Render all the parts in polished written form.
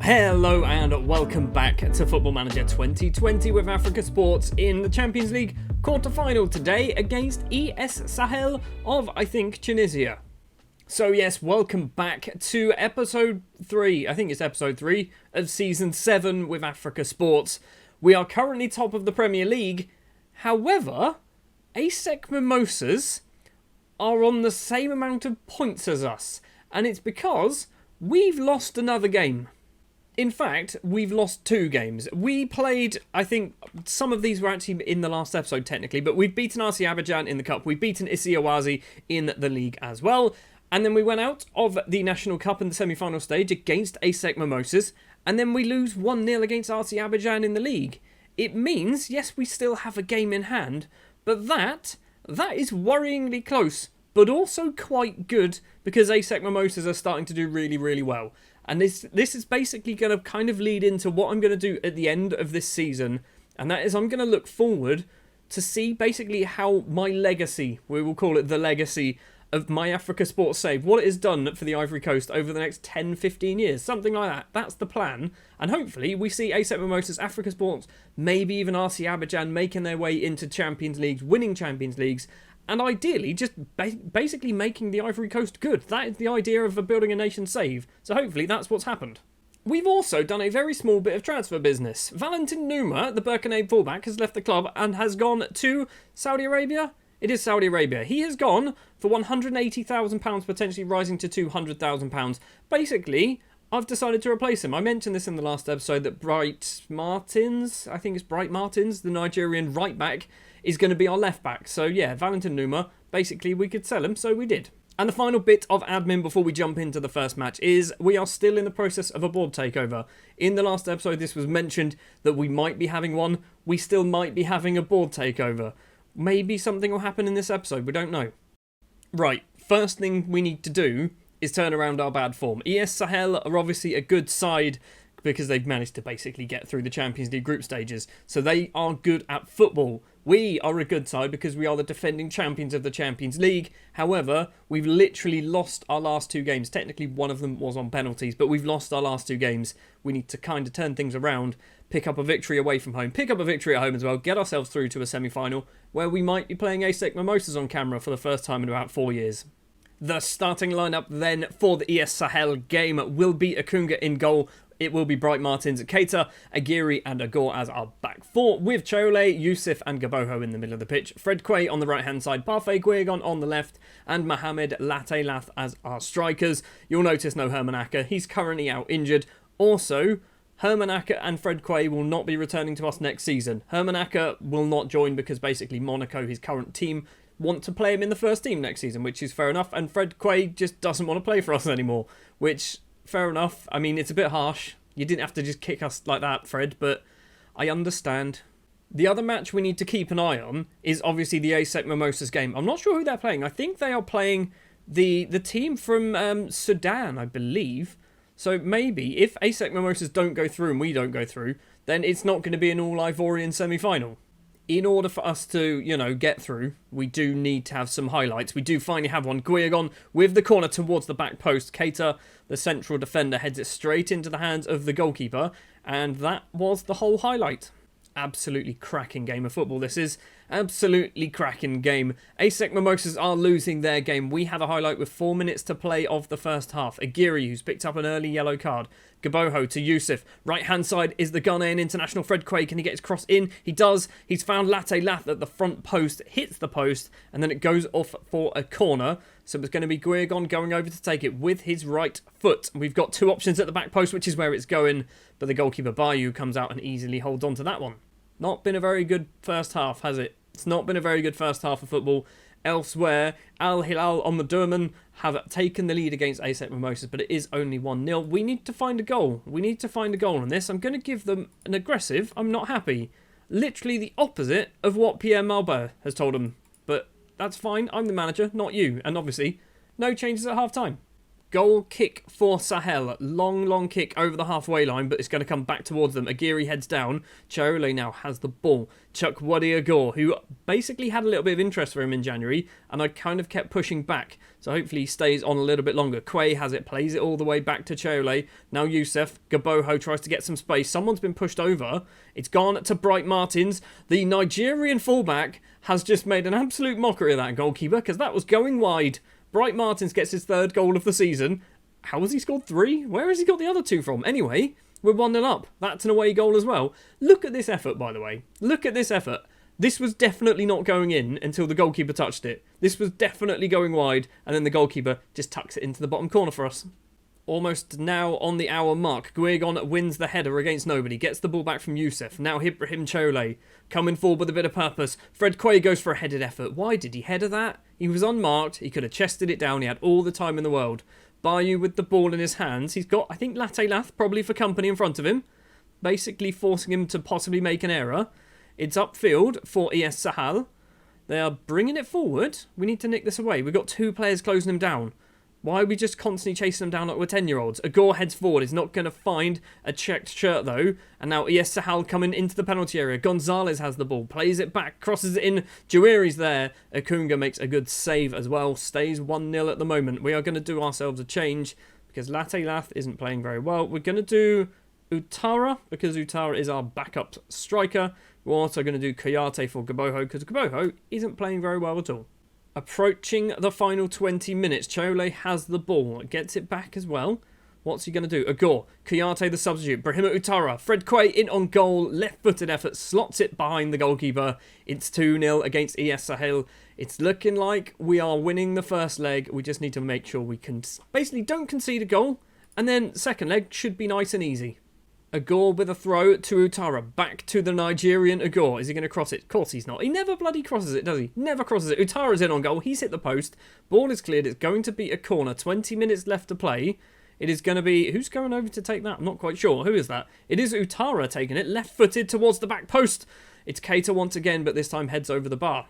Hello and welcome back to Football Manager 2020 with Africa Sports in the Champions League quarter-final today against ES Sahel of, I think, Tunisia. So yes, welcome back to episode 3, I think it's episode 3 of season 7 with Africa Sports. We are currently top of the Premier League, however, ASEC Mimosas are on the same amount of points as us, and it's because we've lost another game. In fact, we've lost 2 games. We played, I think, some of these were actually in the last episode technically, but we've beaten RC Abidjan in the Cup, we've beaten Ivory in the league as well, and then we went out of the National Cup in the semi-final stage against ASEC Mimosas, and then we lose 1-0 against RC Abidjan in the league. It means, yes, we still have a game in hand, but that is worryingly close, but also quite good, because ASEC Mimosas are starting to do really, really well. And this is basically going to kind of lead into what I'm going to do at the end of this season. And that is I'm going to look forward to see basically how my legacy, we will call it the legacy of my Africa Sports save, what it has done for the Ivory Coast over the next 10, 15 years. Something like that. That's the plan. And hopefully we see ASEC Mimosas, Africa Sports, maybe even RC Abidjan making their way into Champions Leagues, winning Champions Leagues. And ideally, just basically making the Ivory Coast good. That is the idea of building a nation save. So hopefully that's what's happened. We've also done a very small bit of transfer business. Valentin Numa, the Burkinabe fullback, has left the club and has gone to Saudi Arabia. It is Saudi Arabia. He has gone for £180,000, potentially rising to £200,000. Basically, I've decided to replace him. I mentioned this in the last episode that Bright Martins, the Nigerian right back, is going to be our left back. So yeah, Valentin Numa, basically we could sell him, so we did. And the final bit of admin before we jump into the first match is we are still in the process of a board takeover. In the last episode this was mentioned that we might be having one. We still might be having a board takeover. Maybe something will happen in this episode, we don't know. Right, first thing we need to do is turn around our bad form. ES Sahel are obviously a good side because they've managed to basically get through the Champions League group stages. So they are good at football. We are a good side because we are the defending champions of the Champions League. However, we've literally lost our last 2 games. Technically, one of them was on penalties, but we've lost our last 2 games. We need to kind of turn things around, pick up a victory away from home, pick up a victory at home as well, get ourselves through to a semi-final where we might be playing ASEC Mimosas on camera for the first time in about 4 years. The starting lineup then for the ES Sahel game will be Akunga in goal. It will be Bright Martins, Keita, Aguirre and Agor as our back 4, with Chole, Yusuf and Gaboho in the middle of the pitch, Fred Quay on the right hand side, Parfait Guegon on the left, and Mohamed Latte Lath as our strikers. You'll notice no Herman Acker, he's currently out injured. Also, Herman Acker and Fred Quay will not be returning to us next season. Herman Acker will not join because basically Monaco, his current team, want to play him in the first team next season, which is fair enough, and Fred Quay just doesn't want to play for us anymore, which, fair enough. I mean, it's a bit harsh. You didn't have to just kick us like that, Fred, but I understand. The other match we need to keep an eye on is obviously the ASEC Mimosas game. I'm not sure who they're playing. I think they are playing the team from Sudan, I believe. So maybe if ASEC Mimosas don't go through and we don't go through, then it's not going to be an all Ivorian Semi Final. In order for us to, get through, we do need to have some highlights. We do finally have one. Guegon with the corner towards the back post. Keita, the central defender, heads it straight into the hands of the goalkeeper. And that was the whole highlight. Absolutely cracking game of football this is. Absolutely cracking game. ASEC Mimosas are losing their game. We have a highlight with 4 minutes to play of the first half. Aguirre, who's picked up an early yellow card. Gaboho to Yusuf. Right hand side is the Ghanaian international Fred Quay. Can he get his cross in? He does. He's found Latte Lath at the front post. Hits the post. And then it goes off for a corner. So it's going to be Guegon going over to take it with his right foot. We've got 2 options at the back post, which is where it's going. But the goalkeeper Bayou comes out and easily holds on to that one. Not been a very good first half, has it? It's not been a very good first half of football. Elsewhere, Al Hilal Omdurman have taken the lead against ASEC Mimosas, but it is only 1-0. We need to find a goal. We need to find a goal on this. I'm going to give them an aggressive. I'm not happy. Literally the opposite of what Pierre Malbert has told them. But that's fine. I'm the manager, not you. And obviously, no changes at half-time. Goal kick for Sahel. Long kick over the halfway line, but it's going to come back towards them. Aguirre heads down. Chole now has the ball. Chukwudi Agor, who basically had a little bit of interest for him in January, and I kind of kept pushing back. So hopefully he stays on a little bit longer. Quay has it, plays it all the way back to Chole. Now Youssef. Gaboho tries to get some space. Someone's been pushed over. It's gone to Bright Martins. The Nigerian fullback has just made an absolute mockery of that goalkeeper, because that was going wide. Bright Martins gets his 3rd goal of the season. How has he scored 3? Where has he got the other 2 from? Anyway, we're 1-0 up. That's an away goal as well. Look at this effort, by the way. Look at this effort. This was definitely not going in until the goalkeeper touched it. This was definitely going wide, and then the goalkeeper just tucks it into the bottom corner for us. Almost now on the hour mark, Guegon wins the header against nobody, gets the ball back from Youssef. Now Ibrahim Chole coming forward with a bit of purpose. Fred Quay goes for a headed effort. Why did he header that? He was unmarked, he could have chested it down, he had all the time in the world. Bayou with the ball in his hands. He's got, I think, Latte Lath probably for company in front of him, basically forcing him to possibly make an error. It's upfield for ES Sahel. They are bringing it forward. We need to nick this away. We've got 2 players closing him down. Why are we just constantly chasing them down like we're 10-year-olds? Agor heads forward. He's not going to find a checked shirt, though. And now ES Sahel coming into the penalty area. Gonzalez has the ball. Plays it back. Crosses it in. Juiri's there. Akunga makes a good save as well. Stays 1-0 at the moment. We are going to do ourselves a change because Latte Lath isn't playing very well. We're going to do Utara because Utara is our backup striker. We're also going to do Kayate for Gaboho because Gaboho isn't playing very well at all. Approaching the final 20 minutes. Chole has the ball. Gets it back as well. What's he going to do? Agor. Kayate the substitute. Brahima Utara. Fred Quay in on goal. Left-footed effort. Slots it behind the goalkeeper. It's 2-0 against ES Sahel. It's looking like we are winning the first leg. We just need to make sure we can basically don't concede a goal. And then second leg should be nice and easy. Agor with a throw to Utara. Back to the Nigerian Agor. Is he going to cross it? Of course he's not. He never bloody crosses it, does he? Never crosses it. Utara's in on goal. He's hit the post. Ball is cleared. It's going to be a corner. 20 minutes left to play. It is going to be... Who's going over to take that? I'm not quite sure. Who is that? It is Utara taking it. Left-footed towards the back post. It's Keita once again, but this time heads over the bar.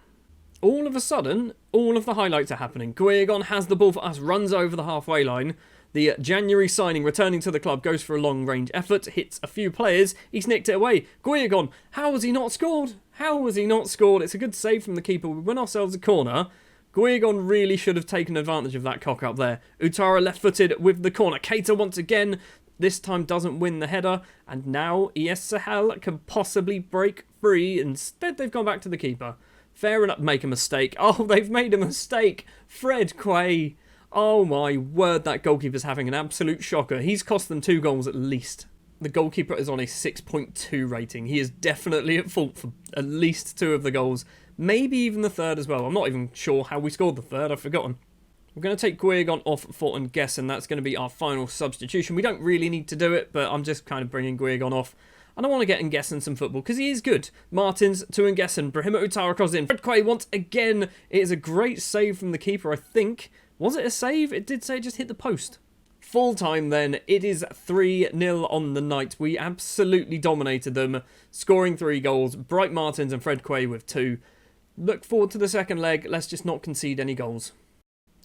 All of a sudden, all of the highlights are happening. Guegon has the ball for us. Runs over the halfway line. The January signing returning to the club goes for a long-range effort, hits a few players, he's nicked it away. Guegon, how has he not scored? How has he not scored? It's a good save from the keeper. We win ourselves a corner. Guegon really should have taken advantage of that cock up there. Utara left-footed with the corner. Keita once again, this time doesn't win the header. And now ES Sahel can possibly break free. Instead, they've gone back to the keeper. Fair enough, make a mistake. Oh, they've made a mistake. Fred Quay. Oh my word, that goalkeeper's having an absolute shocker. He's cost them 2 goals at least. The goalkeeper is on a 6.2 rating. He is definitely at fault for at least 2 of the goals. Maybe even the 3rd as well. I'm not even sure how we scored the 3rd. I've forgotten. We're going to take Guegon off for Nguessan. That's going to be our final substitution. We don't really need to do it, but I'm just kind of bringing Guegon off. And I want to get Nguessan some football because he is good. Martins to Nguessan. Brahima Utara crosses in. Fred Quay once again. It is a great save from the keeper, I think. Was it a save? It did say it just hit the post. Full time then. It is 3-0 on the night. We absolutely dominated them, scoring 3 goals. Bright Martins and Fred Quay with 2. Look forward to the second leg. Let's just not concede any goals.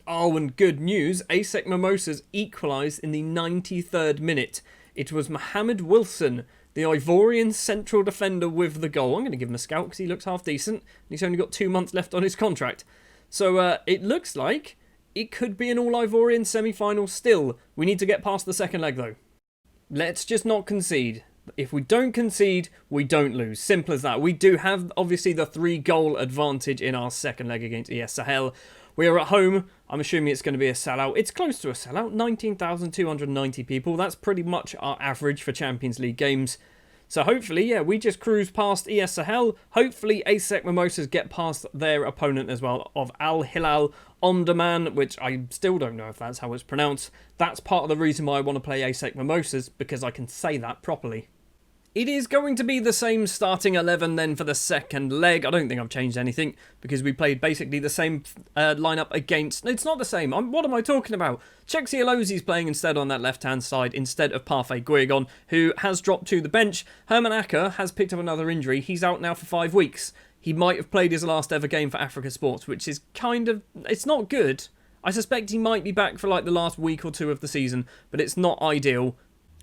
Oh, and good news. ASEC Mimosas equalised in the 93rd minute. It was Mohamed Wilson, the Ivorian central defender, with the goal. I'm going to give him a scout because he looks half decent. And he's only got 2 months left on his contract. So it looks like it could be an all-Ivorian Semi Final still. We need to get past the second leg, though. Let's just not concede. If we don't concede, we don't lose. Simple as that. We do have, obviously, the 3-goal advantage in our second leg against ES Sahel. We are at home. I'm assuming it's going to be a sellout. It's close to a sellout. 19,290 people. That's pretty much our average for Champions League games. So hopefully, yeah, we just cruise past ES Sahel. Hopefully, ASEC Mimosas get past their opponent as well, of Al Hilal Omdurman, which I still don't know if that's how it's pronounced. That's part of the reason why I want to play ASEC Mimosas, because I can say that properly. It is going to be the same starting 11 then for the second leg. I don't think I've changed anything because we played basically the same lineup against... It's not the same. What am I talking about? Cheksi Alozi's playing instead on that left-hand side instead of Parfait Guegon, who has dropped to the bench. Herman Acker has picked up another injury. He's out now for 5 weeks. He might have played his last ever game for Africa Sports, which is kind of... It's not good, I suspect he might be back for like the last week or two of the season, but it's not ideal.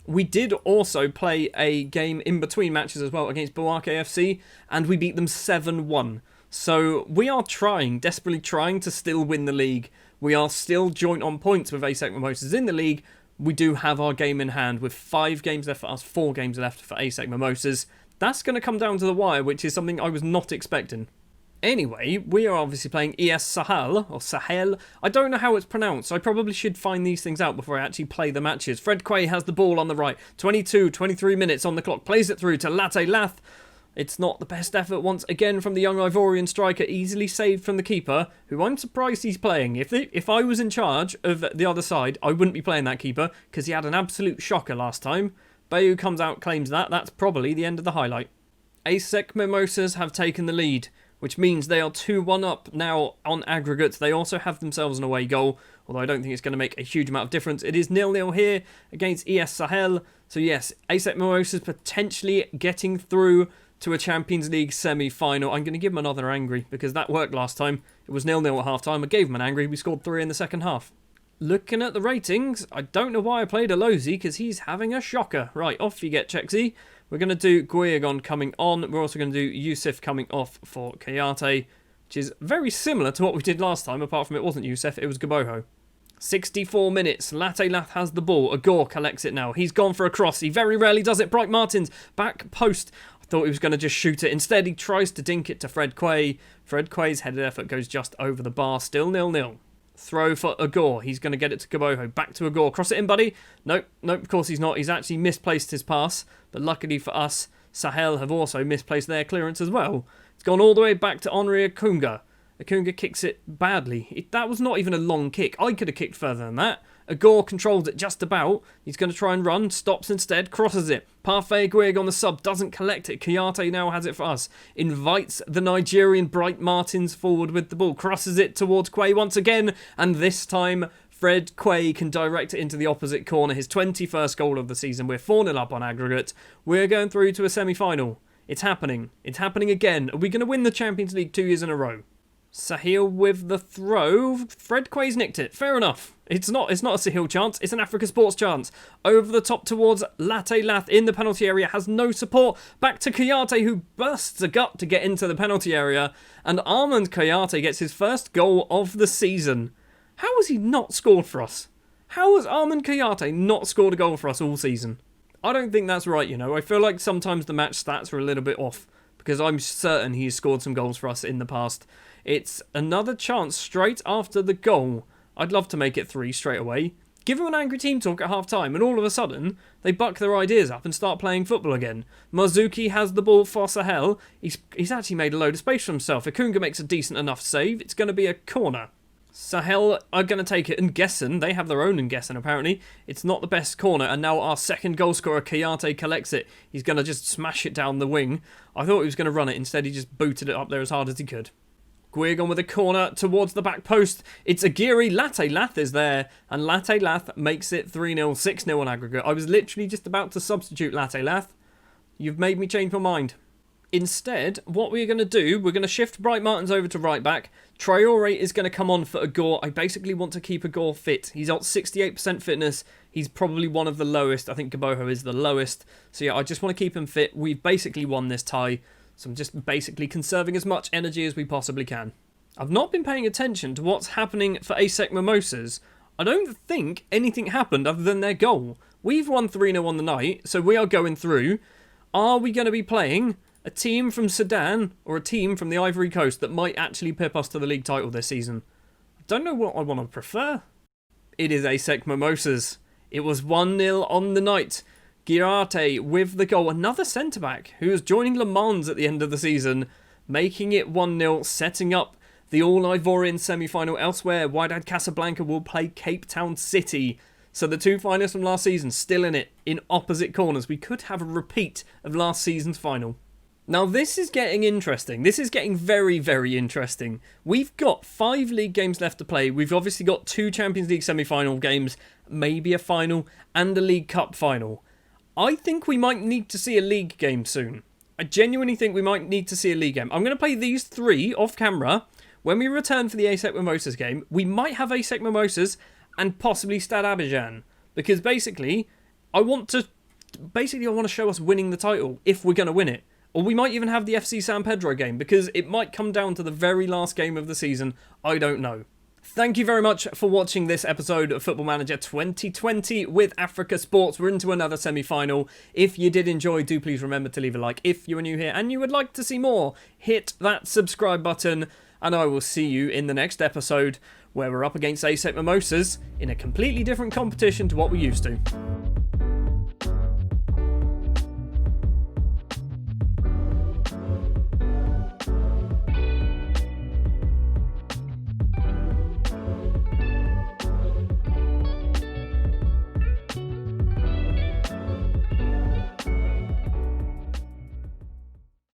We did also play a game in between matches as well against Bouake FC, and we beat them 7-1. So we are desperately trying to still win the league. We are still joint on points with ASEC Mimosas in the league. We do have our game in hand with 5 games left for us, 4 games left for ASEC Mimosas. That's going to come down to the wire, which is something I was not expecting. Anyway, we are obviously playing ES Sahel, or Sahel. I don't know how it's pronounced, so I probably should find these things out before I actually play the matches. Fred Quay has the ball on the right. 23 minutes on the clock. Plays it through to Latte Lath. It's not the best effort once again from the young Ivorian striker, easily saved from the keeper, who I'm surprised he's playing. If I was in charge of the other side, I wouldn't be playing that keeper, because he had an absolute shocker last time. Bayou comes out, claims that. That's probably the end of the highlight. ASEC Mimosas have taken the lead, which means they are 2-1 up now on aggregate. They also have themselves an away goal, although I don't think it's going to make a huge amount of difference. It is 0-0 here against ES Sahel. So yes, ASEC Mimosas potentially getting through to a Champions League semi-final. I'm going to give him another angry, because that worked last time. It was 0-0 at half-time. I gave him an angry. We scored 3 in the second half. Looking at the ratings, I don't know why I played Alozi, because he's having a shocker. Right, off you get, Chexy. We're going to do Guiagon coming on. We're also going to do Youssef coming off for Kayate, which is very similar to what we did last time, apart from it wasn't Youssef, it was Gaboho. 64 minutes. Latte Lath has the ball. Agor collects it now. He's gone for a cross. He very rarely does it. Bright Martins, back post. I thought he was going to just shoot it. Instead, he tries to dink it to Fred Quay. Fred Quay's headed effort goes just over the bar. Still 0-0. Throw for Agor. He's going to get it to Gaboho. Back to Agor. Cross it in, buddy. Nope, of course he's not. He's actually misplaced his pass. But luckily for us, Sahel have also misplaced their clearance as well. It's gone all the way back to Henri Akunga. Akunga kicks it badly. That was not even a long kick. I could have kicked further than that. Agor controls it just about. He's going to try and run. Stops instead. Crosses it. Parfait Guig on the sub. Doesn't collect it. Kayate now has it for us. Invites the Nigerian Bright Martins forward with the ball. Crosses it towards Quay once again. And this time, Fred Quay can direct it into the opposite corner. His 21st goal of the season. We're 4-0 up on aggregate. We're going through to a semi-final. It's happening. It's happening again. Are we going to win the Champions League 2 years in a row? Sahel with the throw. Fred Quay's nicked it. Fair enough. It's not a Sahel chance. It's an Africa Sports chance. Over the top towards Latte Lath in the penalty area. Has no support. Back to Kayate, who bursts a gut to get into the penalty area. And Armand Kayate gets his first goal of the season. How has he not scored for us? How has Armand Kayate not scored a goal for us all season? I don't think that's right, you know. I feel like sometimes the match stats are a little bit off, because I'm certain he's scored some goals for us in the past. It's another chance straight after the goal. I'd love to make it 3 straight away. Give them an angry team talk at half-time, and all of a sudden, they buck their ideas up and start playing football again. Marzuki has the ball for Sahel. He's actually made a load of space for himself. Akunga makes a decent enough save. It's going to be a corner. Sahel are going to take it, and Gessen, they have their own in Gessen apparently. It's not the best corner, and now our second goal scorer, Kayate, collects it. He's going to just smash it down the wing. I thought he was going to run it. Instead, he just booted it up there as hard as he could. Guigon with a corner towards the back post. It's Aguirre. Latte Lath is there. And Latte Lath makes it 3-0, 6-0 on aggregate. I was literally just about to substitute Latte Lath. You've made me change my mind. Instead, what we're going to do, we're going to shift Bright Martins over to right back. Traore is going to come on for Agor. I basically want to keep Agor fit. He's at 68% fitness. He's probably one of the lowest. I think Gaboho is the lowest. So yeah, I just want to keep him fit. We've basically won this tie. So I'm just basically conserving as much energy as we possibly can. I've not been paying attention to what's happening for ASEC Mimosas. I don't think anything happened other than their goal. We've won 3-0 on the night, so we are going through. Are we going to be playing a team from Sudan or a team from the Ivory Coast that might actually pip us to the league title this season? I don't know what I want to prefer. It is ASEC Mimosas. It was 1-0 on the night. Girarte with the goal. Another centre-back who is joining Le Mans at the end of the season, making it 1-0, setting up the all-Ivorian Semi Final elsewhere. Wydad Casablanca will play Cape Town City. So the 2 finalists from last season still in it, in opposite corners. We could have a repeat of last season's final. Now this is getting interesting. This is getting very, very interesting. We've got 5 league games left to play. We've obviously got 2 Champions League semi-final games, maybe a final, and a League Cup final. I think we might need to see a league game soon. I genuinely think we might need to see a league game. I'm going to play these 3 off camera. when we return for the ASEC Mimosas game, we might have ASEC Mimosas and possibly Stade Abidjan. Because basically, I want to show us winning the title if we're going to win it. Or we might even have the FC San Pedro game, because it might come down to the very last game of the season. I don't know. Thank you very much for watching this episode of Football Manager 2020 with Africa Sports. We're into another semi-final. If you did enjoy, do please remember to leave a like. If you are new here and you would like to see more, hit that subscribe button. And I will see you in the next episode, where we're up against ASEC Mimosas in a completely different competition to what we're used to.